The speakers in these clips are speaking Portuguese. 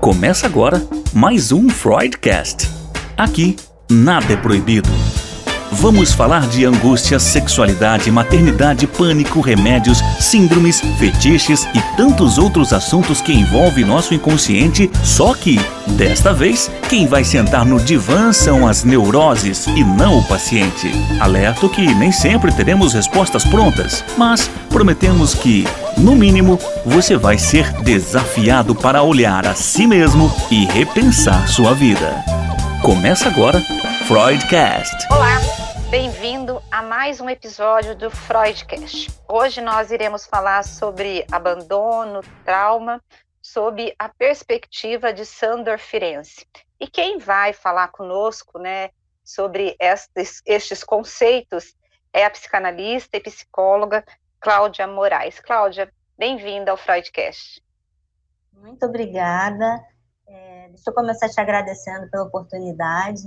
Começa agora mais um Freudcast. Aqui, nada é proibido. Vamos falar de angústia, sexualidade, maternidade, pânico, remédios, síndromes, fetiches e tantos outros assuntos que envolvem nosso inconsciente, só que, desta vez, quem vai sentar no divã são as neuroses e não o paciente. Alerto que nem sempre teremos respostas prontas, mas prometemos que, no mínimo, você vai ser desafiado para olhar a si mesmo e repensar sua vida. Começa agora, Freudcast. Olá! Bem-vindo a mais um episódio do Freudcast. Hoje nós iremos falar sobre abandono, trauma, sob a perspectiva de Sandor Ferenczi. E quem vai falar conosco, sobre estes conceitos é a psicanalista e psicóloga Cláudia Moraes. Cláudia, bem-vinda ao Freudcast. Muito obrigada. Deixa eu começar te agradecendo pela oportunidade,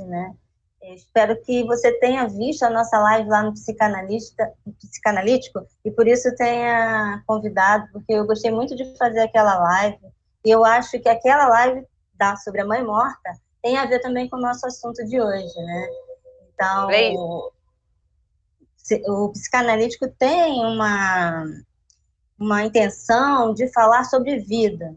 Espero que você tenha visto a nossa live lá no Psicanalítico e por isso tenha convidado, porque eu gostei muito de fazer aquela live e eu acho que aquela live sobre a mãe morta tem a ver também com o nosso assunto de hoje, Então, o Psicanalítico tem uma intenção de falar sobre vida,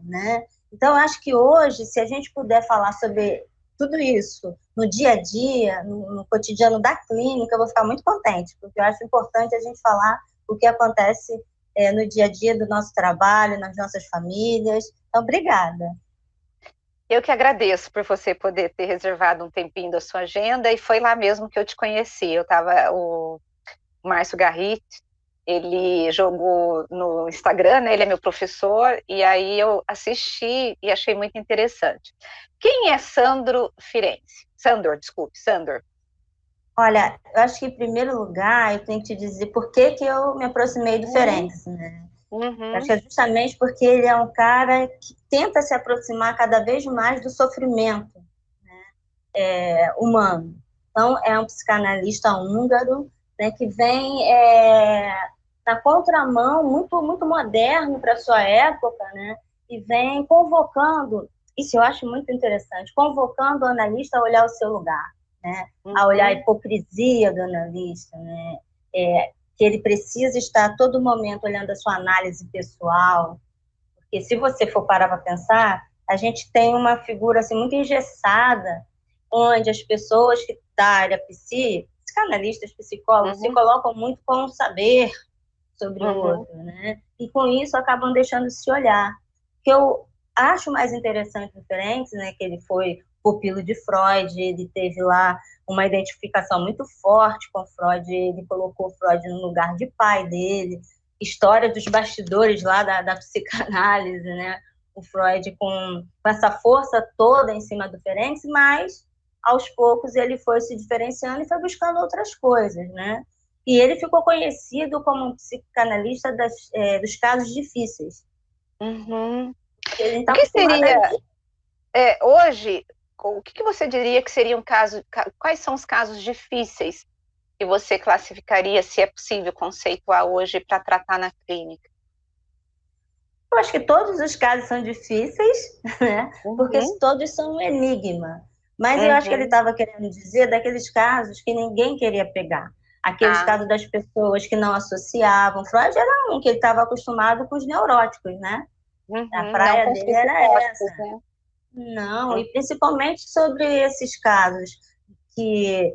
Então, eu acho que hoje, se a gente puder falar sobre tudo isso no dia a dia, no cotidiano da clínica, eu vou ficar muito contente, porque eu acho importante a gente falar o que acontece no dia a dia do nosso trabalho, nas nossas famílias. Então, obrigada. Eu que agradeço por você poder ter reservado um tempinho da sua agenda, e foi lá mesmo que eu te conheci. O Márcio Garrit, ele jogou no Instagram, ele é meu professor, e aí eu assisti e achei muito interessante. Quem é Sandor Ferenczi? Sandor. Olha, eu acho que em primeiro lugar eu tenho que te dizer por que eu me aproximei do Ferenczi, Eu acho que é justamente porque ele é um cara que tenta se aproximar cada vez mais do sofrimento humano. Então, é um psicanalista húngaro, que vem na contramão, muito, muito moderno para a sua época, e vem convocando, isso eu acho muito interessante, convocando o analista a olhar o seu lugar, a olhar a hipocrisia do analista, que ele precisa estar a todo momento olhando a sua análise pessoal, porque se você for parar para pensar, a gente tem uma figura assim, muito engessada, onde as pessoas que da área psicanalistas, psicólogos, se colocam muito com o saber sobre o outro, E com isso acabam deixando de se olhar. O que eu acho mais interessante do Ferenczi, que ele foi pupilo de Freud, ele teve lá uma identificação muito forte com Freud, ele colocou Freud no lugar de pai dele, história dos bastidores lá da psicanálise, O Freud com essa força toda em cima do Ferenczi, mas aos poucos ele foi se diferenciando e foi buscando outras coisas, E ele ficou conhecido como um psicanalista dos casos difíceis. Ele o que seria, hoje, o que você diria que seria um caso, quais são os casos difíceis que você classificaria, se é possível conceituar hoje para tratar na clínica? Eu acho que todos os casos são difíceis, porque todos são um enigma. Mas eu acho que ele estava querendo dizer daqueles casos que ninguém queria pegar. Aqueles casos das pessoas que não associavam. Freud era um que ele estava acostumado com os neuróticos, A praia dele era essa. Não, e principalmente sobre esses casos que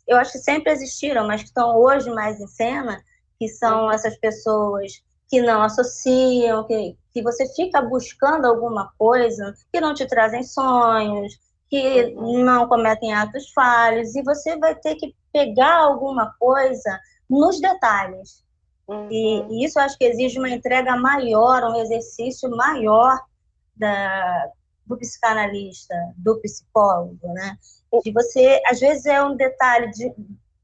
eu acho que sempre existiram, mas que estão hoje mais em cena, que são essas pessoas que não associam, que você fica buscando alguma coisa, que não te trazem sonhos, que não cometem atos falhos, e você vai ter que pegar alguma coisa nos detalhes. E isso eu acho que exige uma entrega maior, um exercício maior do psicanalista, do psicólogo, De você, às vezes é um detalhe,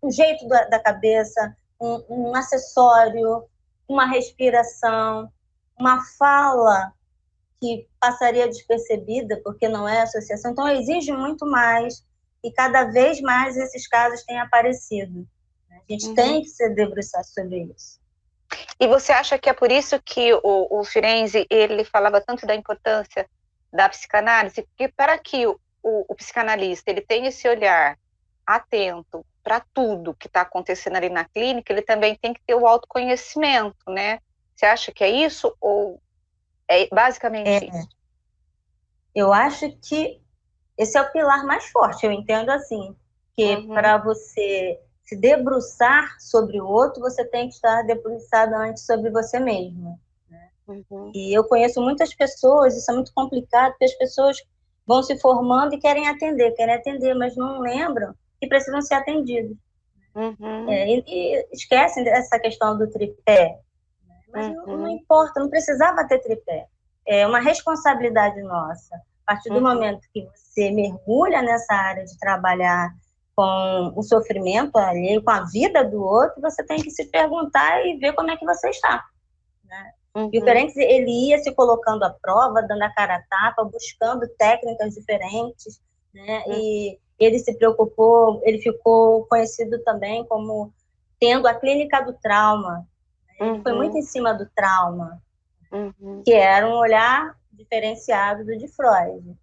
um jeito da cabeça, um acessório, uma respiração, uma fala que passaria despercebida, porque não é associação. Então, exige muito mais, e cada vez mais esses casos têm aparecido. A gente tem que se debruçar sobre isso. E você acha que é por isso que o Ferenczi, ele falava tanto da importância da psicanálise, porque para que o psicanalista ele tenha esse olhar atento para tudo que está acontecendo ali na clínica, ele também tem que ter o autoconhecimento, né? Você acha que é isso ou é basicamente isso? Eu acho que esse é o pilar mais forte, eu entendo assim, que para você se debruçar sobre o outro, você tem que estar debruçado antes sobre você mesmo. Né? E eu conheço muitas pessoas, isso é muito complicado, porque as pessoas vão se formando e querem atender, mas não lembram que precisam ser atendidos. E esquecem dessa questão do tripé. Né? Mas não importa, não precisava ter tripé. É uma responsabilidade nossa. A partir do momento que você mergulha nessa área de trabalhar com o sofrimento alheio, com a vida do outro, você tem que se perguntar e ver como é que você está. Né? E o Ferenc, ele ia se colocando à prova, dando a cara a tapa, buscando técnicas diferentes, né? E ele se preocupou, ele ficou conhecido também como tendo a clínica do trauma. Ele foi muito em cima do trauma, que era um olhar diferenciado do de Freud.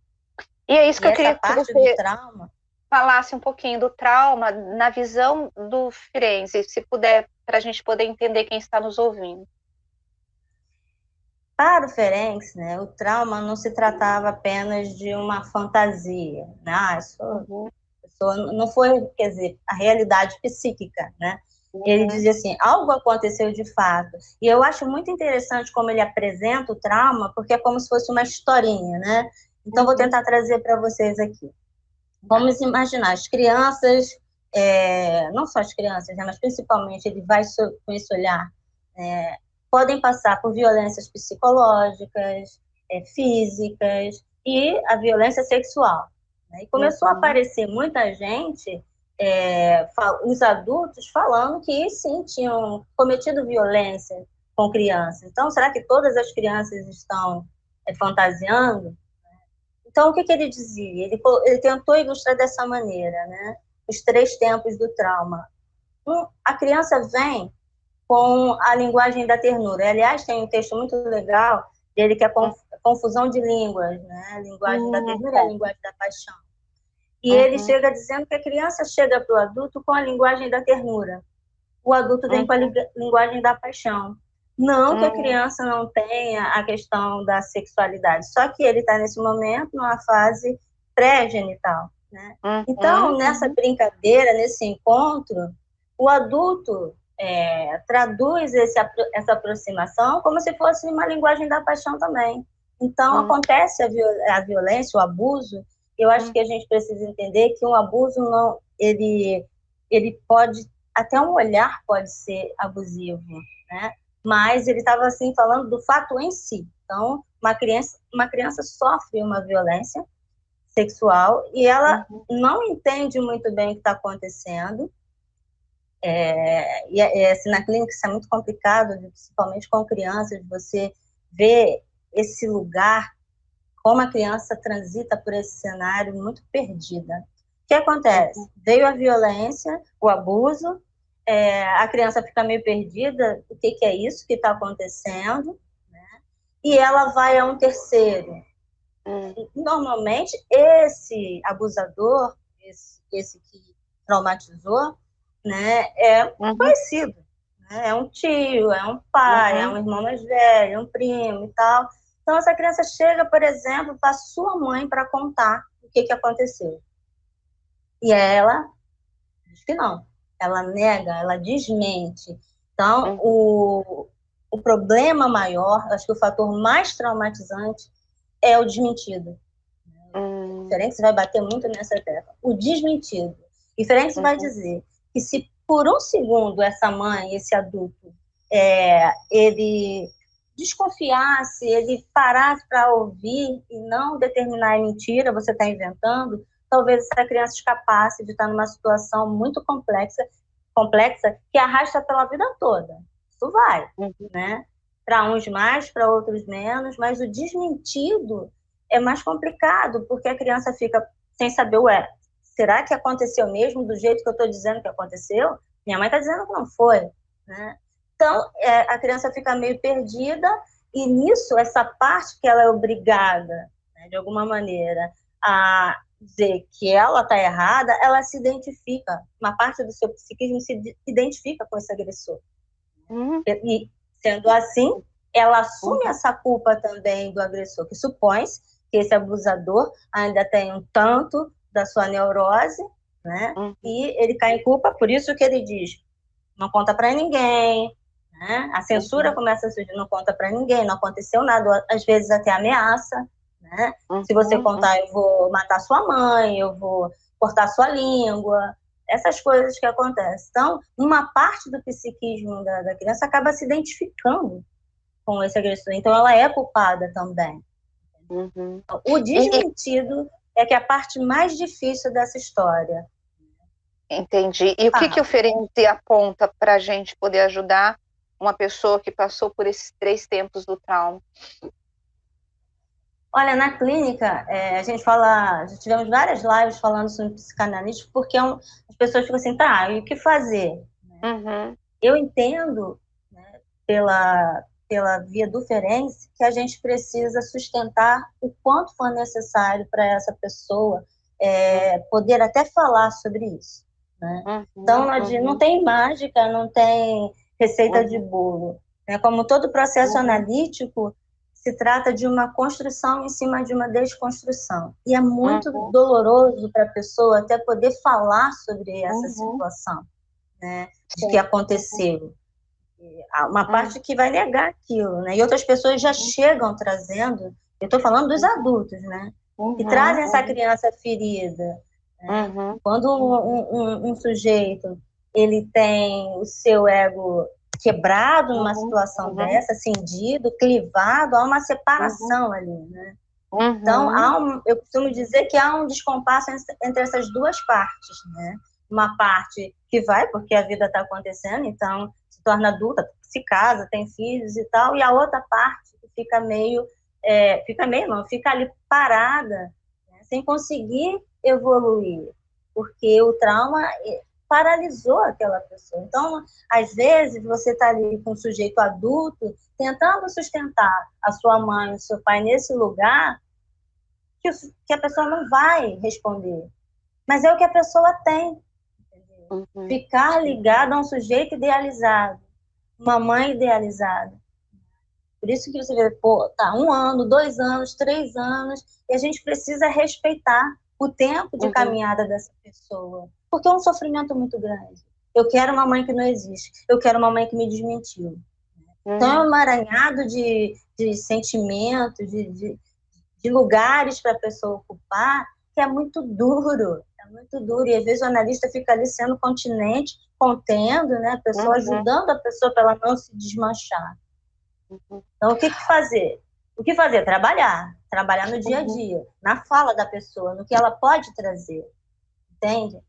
E é isso que eu queria que você do trauma falasse um pouquinho do trauma na visão do Firenze, se puder, para a gente poder entender quem está nos ouvindo. Para o Ferenc, né, o trauma não se tratava apenas de uma fantasia, né? Isso não foi, quer dizer, a realidade psíquica, né? Ele dizia assim, algo aconteceu de fato. E eu acho muito interessante como ele apresenta o trauma, porque é como se fosse uma historinha, né? Então, vou tentar trazer para vocês aqui. Vamos imaginar, as crianças, não só as crianças, né, mas principalmente ele vai com esse olhar, podem passar por violências psicológicas, físicas e a violência sexual. Né? E começou a aparecer muita gente, os adultos falando que sim, tinham cometido violência com crianças. Então, será que todas as crianças estão fantasiando? Então, o que ele dizia? Ele tentou ilustrar dessa maneira, né? Os 3 tempos do trauma. A criança vem com a linguagem da ternura. Aliás, tem um texto muito legal dele que é confusão de línguas, né? A linguagem da ternura e a linguagem da paixão. E ele chega dizendo que a criança chega para o adulto com a linguagem da ternura. O adulto vem com a linguagem da paixão. Não que a criança não tenha a questão da sexualidade, só que ele está nesse momento numa fase pré-genital. Né? Então, nessa brincadeira, nesse encontro, o adulto traduz essa aproximação como se fosse uma linguagem da paixão também. Então, acontece a violência, o abuso. Eu acho que a gente precisa entender que um abuso não, ele pode, até um olhar pode ser abusivo, né? Mas ele estava assim falando do fato em si. Então, uma criança sofre uma violência sexual e ela não entende muito bem o que está acontecendo. Assim, na clínica isso é muito complicado, principalmente com crianças, você vê esse lugar, como a criança transita por esse cenário muito perdida. O que acontece? Veio a violência, o abuso, a criança fica meio perdida, o que é isso que está acontecendo, né? E ela vai a um terceiro. Normalmente, esse abusador, esse que traumatizou, né, é conhecido. Né? É um tio, é um pai, é um irmão mais velho, é um primo e tal. Então, essa criança chega, por exemplo, para sua mãe para contar o que aconteceu. E ela diz que não. Ela nega, ela desmente. Então, o problema maior, acho que o fator mais traumatizante é o desmentido. O Ferenc vai bater muito nessa tecla. O desmentido. E Ferenc vai dizer que se por um segundo essa mãe, esse adulto, ele desconfiasse, ele parasse para ouvir e não determinar mentira, você está inventando, talvez essa criança escapasse de estar numa situação muito complexa que arrasta pela vida toda. Isso vai, né? Para uns mais, para outros menos, mas o desmentido é mais complicado, porque a criança fica sem saber, será que aconteceu mesmo do jeito que eu estou dizendo que aconteceu? Minha mãe está dizendo que não foi, né? Então, a criança fica meio perdida, e nisso, essa parte que ela é obrigada, né, de alguma maneira, a dizer que ela está errada, ela se identifica, uma parte do seu psiquismo se identifica com esse agressor. E, sendo assim, ela assume essa culpa também do agressor, que supõe-se que esse abusador ainda tem um tanto da sua neurose, né? E ele cai em culpa, por isso que ele diz, não conta para ninguém, né? A censura começa a surgir, não conta para ninguém, não aconteceu nada, às vezes até ameaça, né? Se você contar, eu vou matar sua mãe, eu vou cortar sua língua, essas coisas que acontecem. Então, uma parte do psiquismo da criança acaba se identificando com esse agressor, então ela é culpada também. O desmentido é que é a parte mais difícil dessa história. Entendi. E o que o Ferenczi aponta para a gente poder ajudar uma pessoa que passou por esses 3 tempos do trauma? Olha, na clínica, a gente já tivemos várias lives falando sobre psicanalítico, porque as pessoas ficam assim, tá, e o que fazer? Eu entendo, né, pela via do Ferenczi, que a gente precisa sustentar o quanto for necessário para essa pessoa poder até falar sobre isso. Né? Então, não tem mágica, não tem receita de bolo. Né? Como todo processo analítico, se trata de uma construção em cima de uma desconstrução. E é muito doloroso para a pessoa até poder falar sobre essa situação, né, de que aconteceu. Uma parte que vai negar aquilo, né? E outras pessoas já chegam trazendo, eu estou falando dos adultos, né? Que trazem essa criança ferida. Né? Quando um sujeito ele tem o seu ego quebrado numa situação dessa, cindido, clivado, há uma separação ali, né? Então, eu costumo dizer que há um descompasso entre essas duas partes, né? Uma parte que vai, porque a vida está acontecendo, então se torna adulta, se casa, tem filhos e tal, e a outra parte que fica fica ali parada, né? Sem conseguir evoluir, porque o trauma paralisou aquela pessoa. Então, às vezes, você está ali com um sujeito adulto, tentando sustentar a sua mãe, o seu pai nesse lugar, que a pessoa não vai responder. Mas é o que a pessoa tem. Ficar ligado a um sujeito idealizado, uma mãe idealizada. Por isso que você vê, tá 1 ano, 2 anos, 3 anos, e a gente precisa respeitar o tempo de caminhada dessa pessoa. Porque é um sofrimento muito grande. Eu quero uma mãe que não existe. Eu quero uma mãe que me desmentiu. Então é um emaranhado de sentimentos, de lugares para a pessoa ocupar, que é muito duro. É muito duro. E às vezes o analista fica ali sendo continente, contendo, né, a pessoa, ajudando a pessoa para ela não se desmanchar. Então, o que fazer? O que fazer? Trabalhar no dia a dia, na fala da pessoa, no que ela pode trazer, entende?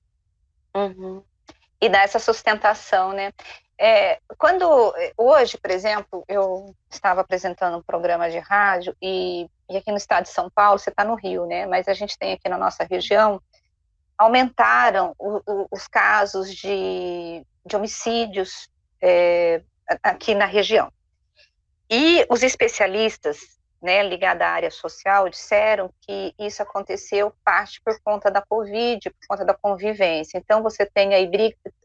E dar essa sustentação, né? Hoje, por exemplo, eu estava apresentando um programa de rádio e aqui no estado de São Paulo, você está no Rio, né? Mas a gente tem aqui na nossa região, aumentaram os casos de homicídios aqui na região. E os especialistas, né, ligados à área social, disseram que isso aconteceu parte por conta da Covid, por conta da convivência. Então, você tem aí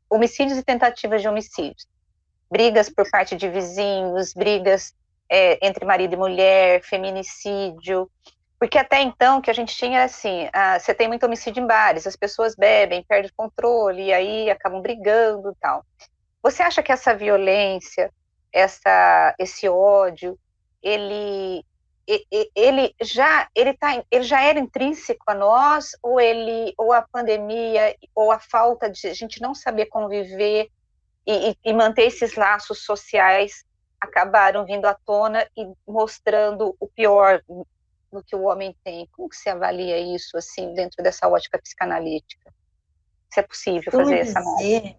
homicídios e tentativas de homicídios, brigas por parte de vizinhos, brigas entre marido e mulher, feminicídio, porque até então o que a gente tinha era assim, você tem muito homicídio em bares, as pessoas bebem, perdem o controle, e aí acabam brigando e tal. Você acha que essa violência, esse ódio, ele já era intrínseco a nós, ou a pandemia, ou a falta de a gente não saber conviver e manter esses laços sociais acabaram vindo à tona e mostrando o pior do que o homem tem? Como que você avalia isso, assim, dentro dessa ótica psicanalítica? Se é possível fazer essa análise?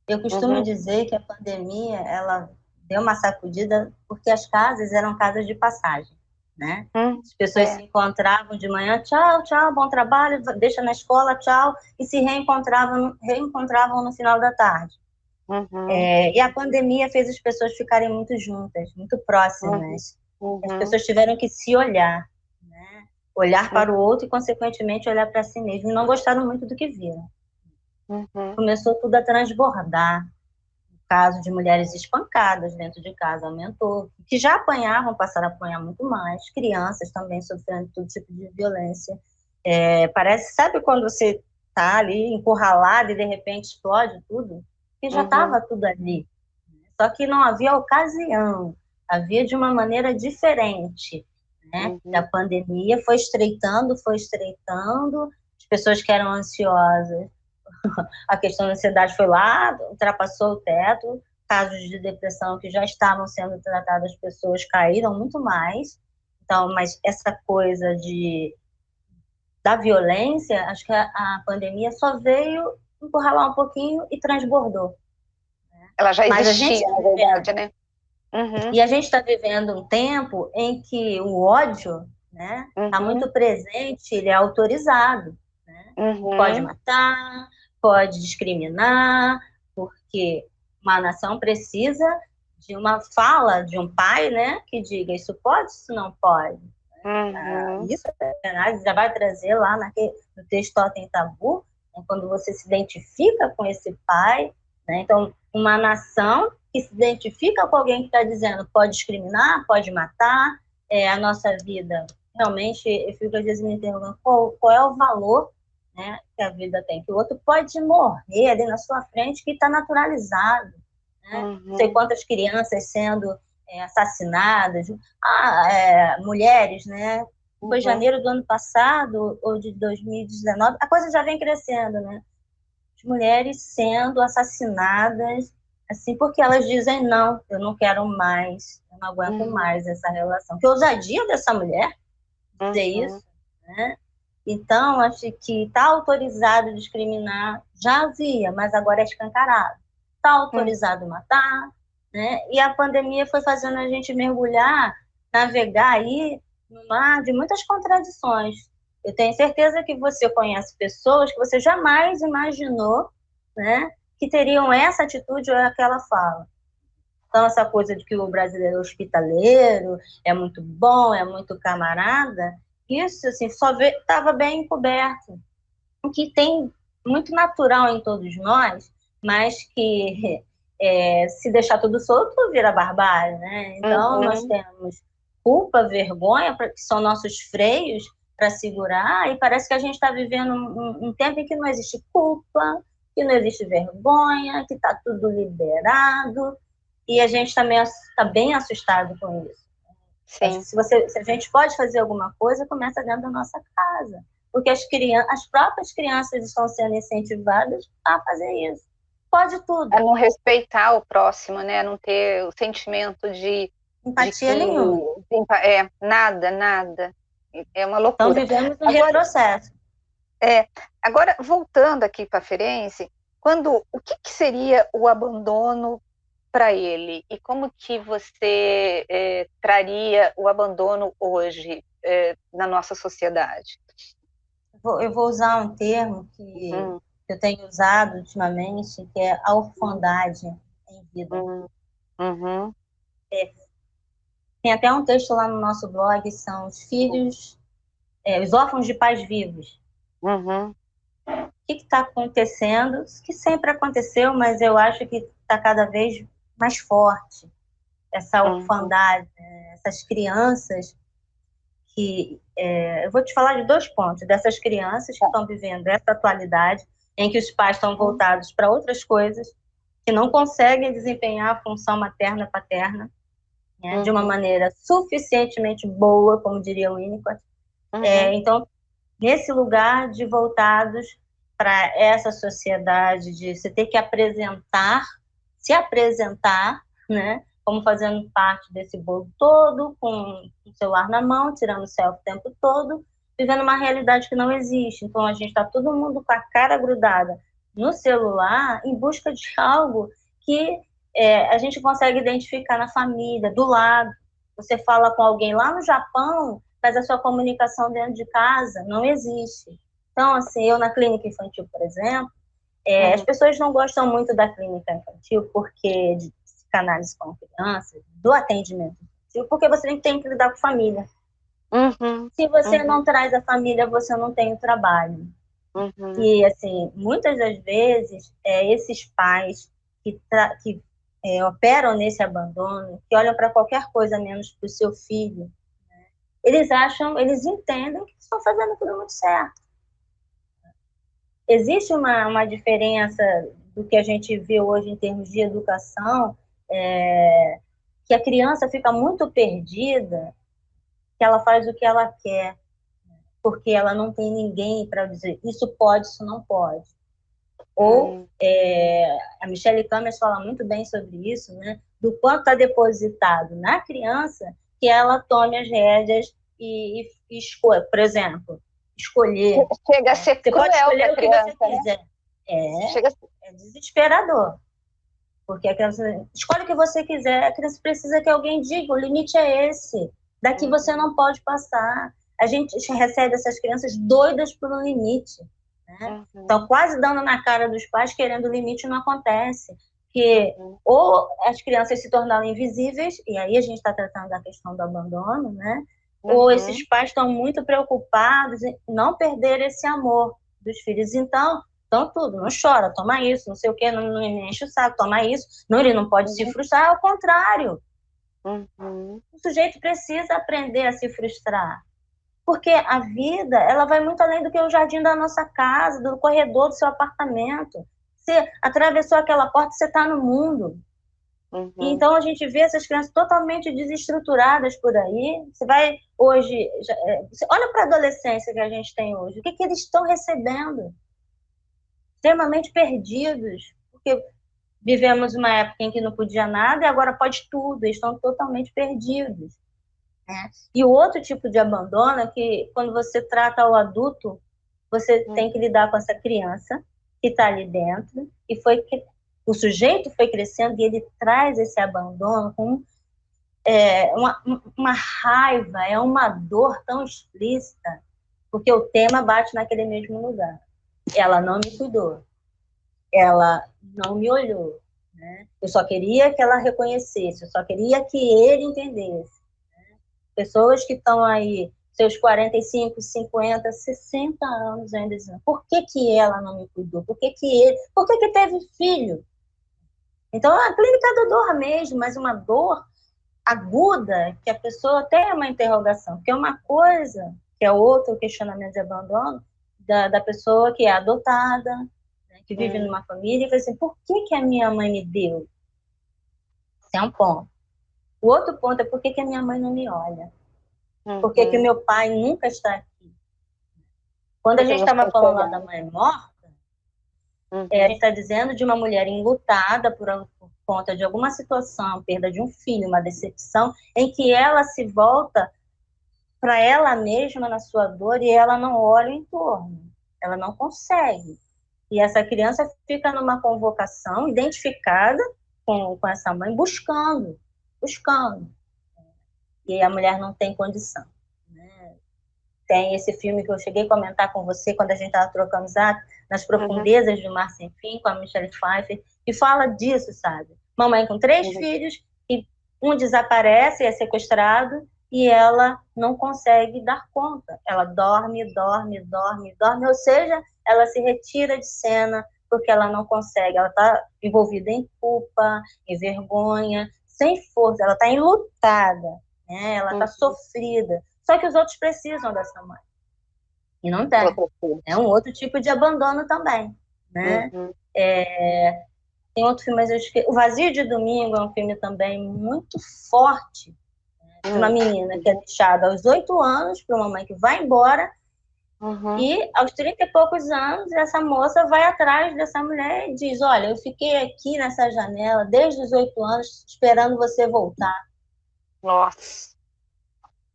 Eu costumo dizer que a pandemia, ela deu uma sacudida porque as casas eram casas de passagem, né? As pessoas se encontravam de manhã, tchau, tchau, bom trabalho, deixa na escola, tchau, e se reencontravam no final da tarde. E a pandemia fez as pessoas ficarem muito juntas, muito próximas. As pessoas tiveram que se olhar, né? olhar para o outro e, consequentemente, olhar para si mesmo. E não gostaram muito do que viram. Começou tudo a transbordar. O caso de mulheres espancadas dentro de casa aumentou. Que já apanhavam, passaram a apanhar muito mais. Crianças também sofrendo todo tipo de violência. Parece, sabe quando você está ali encurralado e de repente explode tudo? Que já estava tudo ali. Só que não havia ocasião. Havia de uma maneira diferente. Né? A pandemia foi estreitando, as pessoas que eram ansiosas, a questão da ansiedade foi lá, ultrapassou o teto, casos de depressão que já estavam sendo tratados, as pessoas caíram muito mais. Então, mas essa coisa da violência, acho que a pandemia só veio encurralar um pouquinho e transbordou. Ela já existia, na verdade, né? E a gente está vivendo um tempo em que o ódio, né, está muito presente, ele é autorizado. Né? Pode matar, pode discriminar, porque uma nação precisa de uma fala de um pai, né, que diga isso pode, isso não pode. Isso já vai trazer lá no texto Totem Tabu, né, quando você se identifica com esse pai. Né? Então, uma nação que se identifica com alguém que está dizendo pode discriminar, pode matar, a nossa vida. Realmente, eu fico às vezes me interrogando qual é o valor, né, que a vida tem. Que o outro pode morrer ali na sua frente, que está naturalizado. Né? Não sei quantas crianças sendo assassinadas, mulheres, né? Foi janeiro do ano passado, ou de 2019, a coisa já vem crescendo, né? Mulheres sendo assassinadas, assim, porque elas dizem, não, eu não quero mais, eu não aguento mais essa relação. Que ousadia dessa mulher dizer isso, né? Então, acho que está autorizado discriminar, já havia, mas agora é escancarado. Está autorizado matar, né? E a pandemia foi fazendo a gente mergulhar, navegar aí no mar de muitas contradições. Eu tenho certeza que você conhece pessoas que você jamais imaginou, né, que teriam essa atitude ou aquela fala. Então, essa coisa de que o brasileiro é hospitaleiro, é muito bom, é muito camarada, isso assim, só estava bem encoberto. O que tem muito natural em todos nós, mas que se deixar tudo solto, vira barbárie. Né? Então, nós temos culpa, vergonha, que são nossos freios, para segurar, e parece que a gente está vivendo um tempo em que não existe culpa, que não existe vergonha, que está tudo liberado, e a gente também está bem assustado com isso. Sim. Se a gente pode fazer alguma coisa, começa dentro da nossa casa, porque as próprias crianças estão sendo incentivadas a fazer isso. Pode tudo. A não respeitar o próximo, né? A não ter o sentimento de empatia nenhuma. Nada. É uma loucura. Então, vivemos um retrocesso. Agora, voltando aqui para Ferenczi, o que seria o abandono para ele? E como que você traria o abandono hoje na nossa sociedade? Eu vou usar um termo que eu tenho usado ultimamente, que é a orfandade em vida. Tem até um texto lá no nosso blog, são os filhos, os órfãos de pais vivos. O que está acontecendo? Que sempre aconteceu, mas eu acho que está cada vez mais forte. Essa orfandade, essas crianças que... eu vou te falar de 2 pontos. Dessas crianças que estão vivendo essa atualidade, em que os pais estão voltados para outras coisas, que não conseguem desempenhar a função materna-paterna, de uma maneira suficientemente boa, como diria o Winnicott. Então, nesse lugar de voltados para essa sociedade, de você ter que se apresentar, né, como fazendo parte desse bolo todo, com o celular na mão, tirando selfie o tempo todo, vivendo uma realidade que não existe. Então, a gente está todo mundo com a cara grudada no celular em busca de algo que a gente consegue identificar na família, do lado. Você fala com alguém lá no Japão, mas a sua comunicação dentro de casa não existe. Então, assim, eu na clínica infantil, por exemplo, as pessoas não gostam muito da clínica infantil porque de psicanálise com crianças, do atendimento infantil, porque você tem que lidar com família. Uhum. Se você não traz a família, você não tem o trabalho. Uhum. E, assim, muitas das vezes, esses pais que operam nesse abandono, que olham para qualquer coisa menos para o seu filho, eles entendem que estão fazendo tudo muito certo. Existe uma diferença do que a gente vê hoje em termos de educação, que a criança fica muito perdida, que ela faz o que ela quer, porque ela não tem ninguém para dizer isso pode, isso não pode. Ou a Michelle Campbell fala muito bem sobre isso, né? Do quanto está depositado na criança que ela tome as rédeas e escolha. Por exemplo, escolher. Chega a ser Você cruel pode escolher para o que criança, você quiser. né? Chega a ser... É desesperador. Porque a criança escolhe o que você quiser, a criança precisa que alguém diga, o limite é esse. Daqui você não pode passar. A gente recebe essas crianças doidas por um limite. Né? Então, quase dando na cara dos pais, querendo o limite, não acontece. Porque ou as crianças se tornaram invisíveis, e aí a gente está tratando da questão do abandono, né? Ou esses pais estão muito preocupados em não perder esse amor dos filhos. Então tudo, não chora, toma isso, não sei o quê, não enche o saco, toma isso. Não, ele não pode se frustrar, ao contrário. O sujeito precisa aprender a se frustrar. Porque a vida, ela vai muito além do que o jardim da nossa casa, do corredor do seu apartamento. Você atravessou aquela porta, você está no mundo. Então, a gente vê essas crianças totalmente desestruturadas por aí. Você vai hoje... Você olha para a adolescência que a gente tem hoje. O que eles estão recebendo? Extremamente perdidos. Porque vivemos uma época em que não podia nada e agora pode tudo. Eles estão totalmente perdidos. E o outro tipo de abandono é que, quando você trata o adulto, você tem que lidar com essa criança que está ali dentro, e o sujeito foi crescendo e ele traz esse abandono com uma raiva, é uma dor tão explícita, porque o tema bate naquele mesmo lugar. Ela não me cuidou, ela não me olhou, né? Eu só queria que ela reconhecesse, eu só queria que ele entendesse. Pessoas que estão aí, seus 45, 50, 60 anos ainda dizendo, por que ela não me cuidou? Por que ele? Por que teve filho? Então, a clínica da dor mesmo, mas uma dor aguda, que a pessoa tem uma interrogação, porque é uma coisa, que é outro questionamento de abandono, da pessoa que é adotada, né, que vive numa família, e fala assim, por que a minha mãe me deu? Esse é um ponto. O outro ponto é por que a minha mãe não me olha? Por que o meu pai nunca está aqui? Quando a gente estava falando lá da mãe morta, a gente está dizendo de uma mulher enlutada por conta de alguma situação, perda de um filho, uma decepção, em que ela se volta para ela mesma na sua dor e ela não olha o entorno. Ela não consegue. E essa criança fica numa convocação identificada com essa mãe, buscando. E a mulher não tem condição. Né? Tem esse filme que eu cheguei a comentar com você quando a gente estava trocando zap, Nas Profundezas do Mar Sem Fim, com a Michelle Pfeiffer, que fala disso, sabe? Mamãe com 3 filhos, e um desaparece, é sequestrado, e ela não consegue dar conta. Ela dorme, ou seja, ela se retira de cena porque ela não consegue. Ela está envolvida em culpa, em vergonha, sem força, ela está enlutada, né? Ela está sofrida. Só que os outros precisam dessa mãe. E não tem. É um outro tipo de abandono também, né? Tem outro filme, mas eu esqueci. O Vazio de Domingo é um filme também muito forte, de uma menina que é deixada aos 8 anos por uma mãe que vai embora, e aos 30 e poucos anos essa moça vai atrás dessa mulher e diz, olha, eu fiquei aqui nessa janela desde os 8 anos esperando você voltar. Nossa.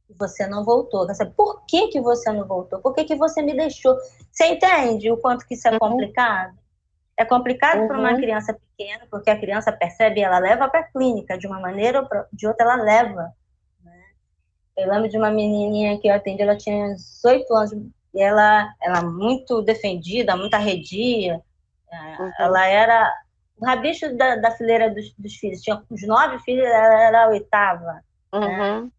E você não voltou. Por que você não voltou? Por que você me deixou? Você entende o quanto que isso é complicado? É complicado para uma criança pequena, porque a criança percebe e ela leva para a clínica, de uma maneira ou de outra ela leva. Né? Eu lembro de uma menininha que eu atendi, ela tinha 18 anos, e ela muito defendida, muito arredia. Ela era o rabicho da fileira dos filhos. Tinha os 9 filhos, ela era a 8ª. Né?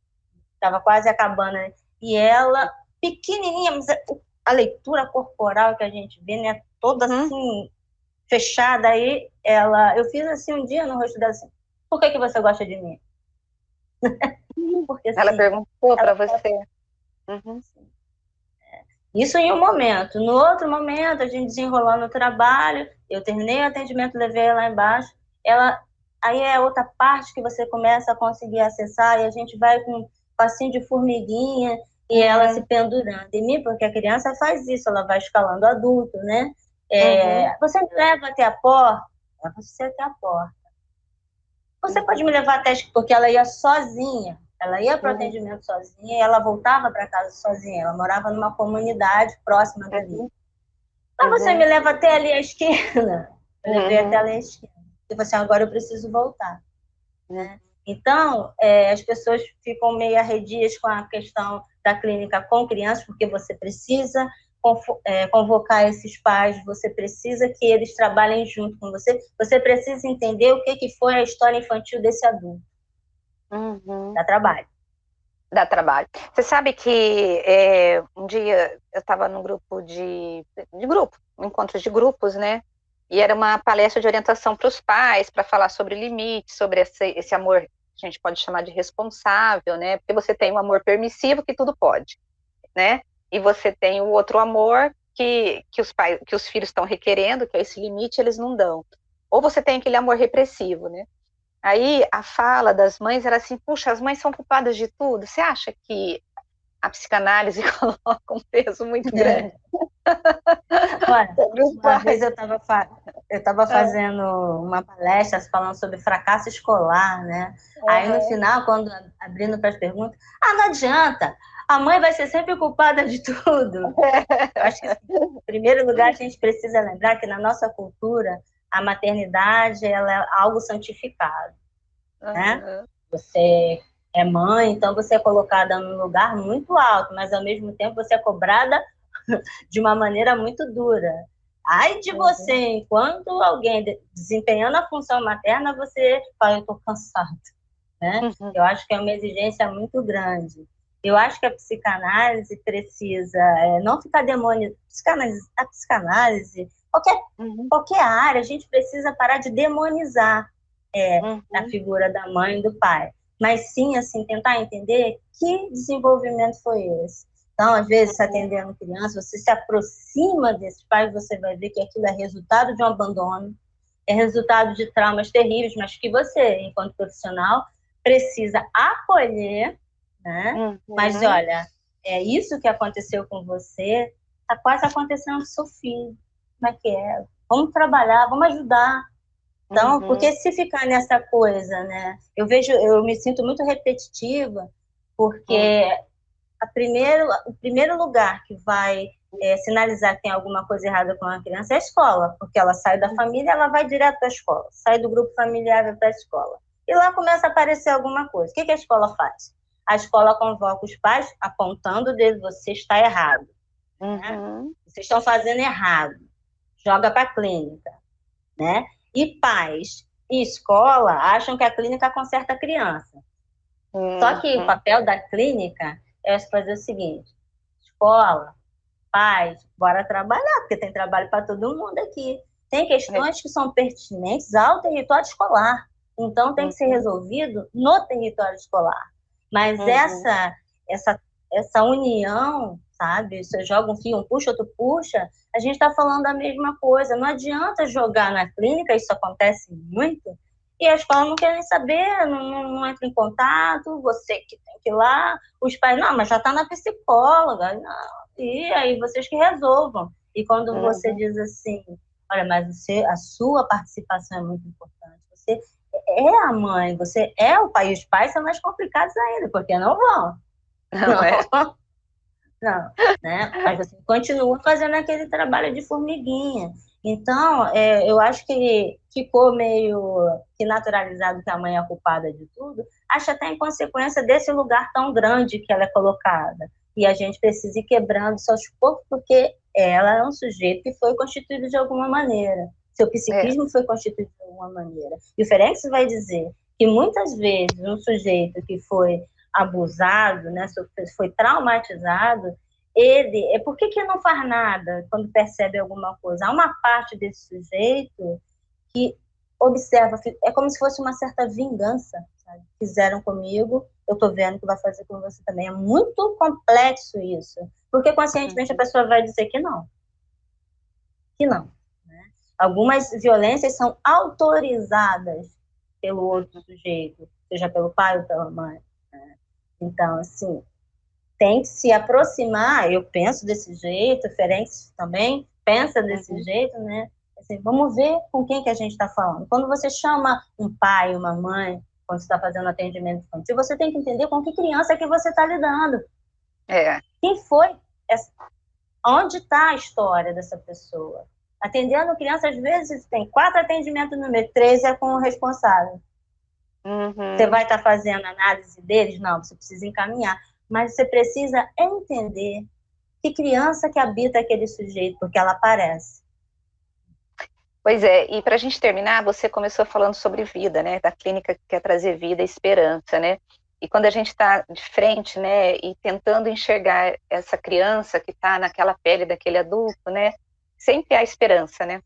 Estava quase acabando. Né? e ela, pequenininha, mas a leitura corporal que a gente vê, né, toda assim, fechada, aí eu fiz assim um dia no rosto dela assim, por que você gosta de mim? Porque Ela assim, perguntou para você. Uhum. Isso em um momento. No outro momento, a gente desenrolando o trabalho, eu terminei o atendimento, levei ela lá embaixo, aí é outra parte que você começa a conseguir acessar, e a gente vai com um passinho de formiguinha, e ela se pendurando em mim, porque a criança faz isso, ela vai escalando adulto, né? Você me leva até a porta? Leva você até a porta. Você pode me levar até, porque ela ia sozinha. Ela ia para o atendimento sozinha e ela voltava para casa sozinha. Ela morava numa comunidade próxima dali. Mas você me leva até ali à esquina. Eu levei até ali à esquina. E você, agora eu preciso voltar. Né? Então, as pessoas ficam meio arredias com a questão da clínica com crianças, porque você precisa convocar esses pais, você precisa que eles trabalhem junto com você, você precisa entender o que foi a história infantil desse adulto. Dá trabalho. Dá trabalho. Você sabe que um dia eu estava num grupo um encontro de grupos, né? E era uma palestra de orientação para os pais, para falar sobre limites, sobre esse amor que a gente pode chamar de responsável, né? Porque você tem um amor permissivo que tudo pode, né? E você tem o outro amor que os filhos estão requerendo, que é esse limite, eles não dão. Ou você tem aquele amor repressivo, né? Aí a fala das mães era assim, puxa, as mães são culpadas de tudo. Você acha que a psicanálise coloca um peso muito grande? Olha, uma vez eu estava fazendo uma palestra falando sobre fracasso escolar, né? Aí no final, quando abrindo para as perguntas, não adianta, a mãe vai ser sempre culpada de tudo. Eu acho que, assim, em primeiro lugar, a gente precisa lembrar que na nossa cultura, a maternidade ela é algo santificado, né? Você é mãe, então você é colocada num lugar muito alto, mas ao mesmo tempo você é cobrada de uma maneira muito dura. Ai de você, enquanto alguém desempenhando a função materna, você fala, eu estou cansado, né? Eu acho que é uma exigência muito grande. Eu acho que a psicanálise precisa não ficar demonizando. A psicanálise, qualquer área, a gente precisa parar de demonizar a figura da mãe e do pai. Mas sim, assim, tentar entender que desenvolvimento foi esse. Então, às vezes, atendendo criança, você se aproxima desses pais, você vai ver que aquilo é resultado de um abandono, é resultado de traumas terríveis, mas que você, enquanto profissional, precisa acolher, né? Mas, olha, é isso que aconteceu com você, está quase acontecendo com seu filho. Como é que é? Vamos trabalhar, vamos ajudar. Então, porque se ficar nessa coisa, né? Eu me sinto muito repetitiva, porque o primeiro lugar que vai sinalizar que tem alguma coisa errada com a criança é a escola, porque ela sai da família, ela vai direto para a escola, sai do grupo familiar, vai para a escola. E lá começa a aparecer alguma coisa. O que a escola faz? A escola convoca os pais apontando o dedo, você está errado. Né? Vocês estão fazendo errado. Joga para a clínica. Né? E pais e escola acham que a clínica conserta a criança. Só que o papel da clínica é fazer o seguinte: escola, pais, bora trabalhar, porque tem trabalho para todo mundo aqui. Tem questões que são pertinentes ao território escolar. Então, tem que ser resolvido no território escolar. Mas essa união, sabe? Você joga um fio, um puxa, outro puxa, a gente está falando a mesma coisa. Não adianta jogar na clínica, isso acontece muito, e a escola não quer nem saber, não entra em contato, você que tem que ir lá, os pais, não, mas já está na psicóloga, não, e aí vocês que resolvam. E quando você diz assim, olha, mas a sua participação é muito importante, você é a mãe, você é o pai, e os pais são mais complicados ainda, porque não vão. Não, né? Mas você continua fazendo aquele trabalho de formiguinha. Então, eu acho que ficou meio que naturalizado que a mãe é a culpada de tudo, acho até em consequência desse lugar tão grande que ela é colocada. E a gente precisa ir quebrando isso aos poucos, porque ela é um sujeito que foi constituído de alguma maneira. Seu psiquismo foi constituído de alguma maneira. E o Ferenczi vai dizer que muitas vezes um sujeito que foi abusado, né, foi traumatizado, ele, por que não faz nada quando percebe alguma coisa? Há uma parte desse sujeito que observa, é como se fosse uma certa vingança, sabe? Fizeram comigo, eu estou vendo que vai fazer com você também. É muito complexo isso, porque conscientemente a pessoa vai dizer que não, que não. Né? Algumas violências são autorizadas pelo outro sujeito, seja pelo pai ou pela mãe. Né? Então, assim, tem que se aproximar, eu penso desse jeito, Ferenc também pensa desse jeito, né? Assim, vamos ver com quem que a gente está falando. Quando você chama um pai, uma mãe, quando você está fazendo atendimento infantil, você tem que entender com que criança que você está lidando. Quem foi? Onde está a história dessa pessoa? Atendendo criança, às vezes tem 4 atendimentos no mês, 3 é com o responsável. Você vai estar fazendo análise deles? Não, você precisa encaminhar. Mas você precisa entender que criança que habita aquele sujeito, porque ela aparece. Pois é, e para a gente terminar, você começou falando sobre vida, né, da clínica que quer trazer vida e esperança, né, e quando a gente está de frente, né, e tentando enxergar essa criança que está naquela pele daquele adulto, né, sempre há esperança, né?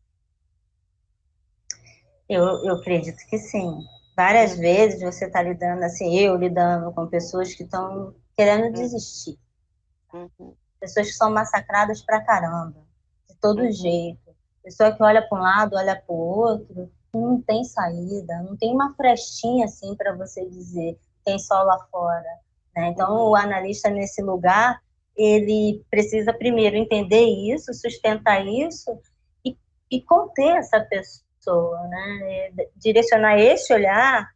Eu acredito que sim. Várias vezes você está lidando, assim, eu lidando com pessoas que estão querendo desistir. Pessoas que são massacradas pra caramba, de todo jeito. Pessoa que olha para um lado, olha para o outro, não tem saída, não tem uma frestinha assim para você dizer tem sol lá fora. Né? Então, o analista nesse lugar, ele precisa primeiro entender isso, sustentar isso e conter essa pessoa, né? Direcionar esse olhar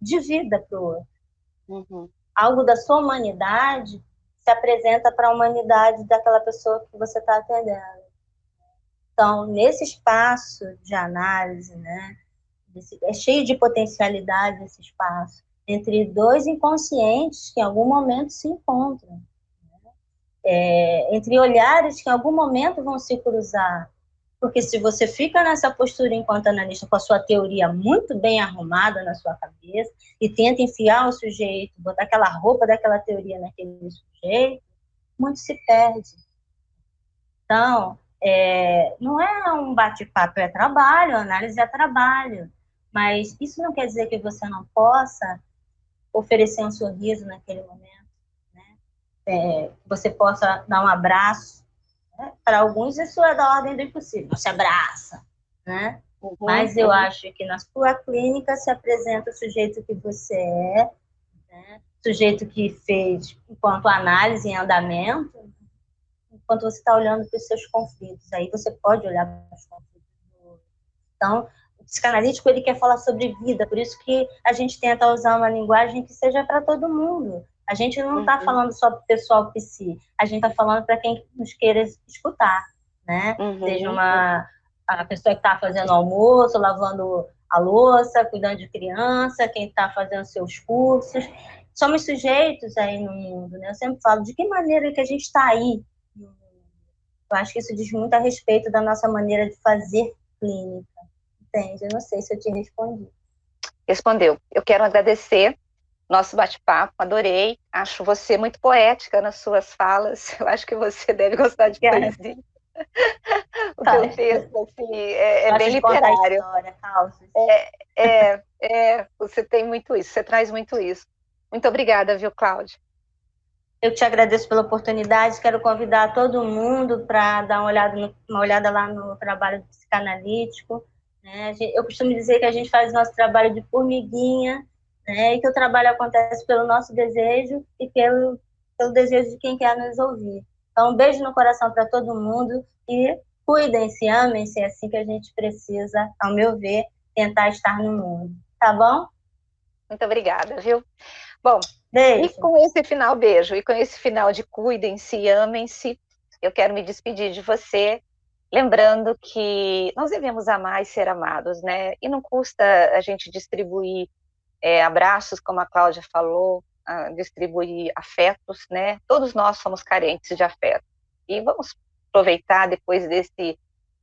de vida para o outro. Algo da sua humanidade se apresenta para a humanidade daquela pessoa que você está atendendo. Então, nesse espaço de análise, né, é cheio de potencialidade esse espaço, entre dois inconscientes que em algum momento se encontram, né? Entre olhares que em algum momento vão se cruzar. Porque se você fica nessa postura enquanto analista com a sua teoria muito bem arrumada na sua cabeça e tenta enfiar o sujeito, botar aquela roupa daquela teoria naquele sujeito, muito se perde. Então, não é um bate-papo, é trabalho, análise é trabalho. Mas isso não quer dizer que você não possa oferecer um sorriso naquele momento, né? Que você possa dar um abraço. Né? Para alguns isso é da ordem do impossível, não se abraça, né? Mas eu acho que na sua clínica se apresenta o sujeito que você é, né? Sujeito que fez enquanto análise em andamento, enquanto você está olhando para os seus conflitos. Aí você pode olhar para os conflitos do outro. Então, o psicanalítico, ele quer falar sobre vida, por isso que a gente tenta usar uma linguagem que seja para todo mundo. A gente não está falando só para o pessoal psi, a gente está falando para quem nos queira escutar, né? Seja a pessoa que está fazendo almoço, lavando a louça, cuidando de criança, quem está fazendo seus cursos. Somos sujeitos aí no mundo, né? Eu sempre falo, de que maneira que a gente está aí? Eu acho que isso diz muito a respeito da nossa maneira de fazer clínica. Entende? Eu não sei se eu te respondi. Respondeu. Eu quero agradecer nosso bate-papo, adorei. Acho você muito poética nas suas falas. Eu acho que você deve gostar de poesia. O teu texto, assim, é bem literário. Você tem muito isso, você traz muito isso. Muito obrigada, viu, Cláudia? Eu te agradeço pela oportunidade, quero convidar todo mundo para dar uma olhada lá no trabalho do psicanalítico. Né? Eu costumo dizer que a gente faz o nosso trabalho de formiguinha, né? E que o trabalho acontece pelo nosso desejo e pelo desejo de quem quer nos ouvir. Então, um beijo no coração para todo mundo e cuidem-se, amem-se, é assim que a gente precisa, ao meu ver, tentar estar no mundo. Tá bom? Muito obrigada, viu? Bom, beijo. E com esse final, beijo, e com esse final de cuidem-se, amem-se, eu quero me despedir de você, lembrando que nós devemos amar e ser amados, né? E não custa a gente distribuir abraços, como a Cláudia falou, distribuir afetos, né? Todos nós somos carentes de afeto. E vamos aproveitar depois desse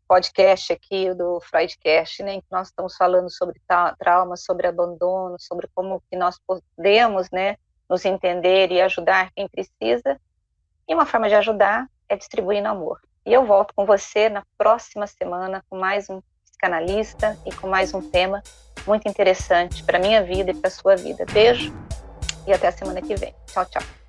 podcast aqui do Freudcast, né, em que nós estamos falando sobre trauma, sobre abandono, sobre como que nós podemos, né, nos entender e ajudar quem precisa. E uma forma de ajudar é distribuindo amor. E eu volto com você na próxima semana com mais um psicanalista e com mais um tema muito interessante para a minha vida e para a sua vida. Beijo e até a semana que vem. Tchau, tchau.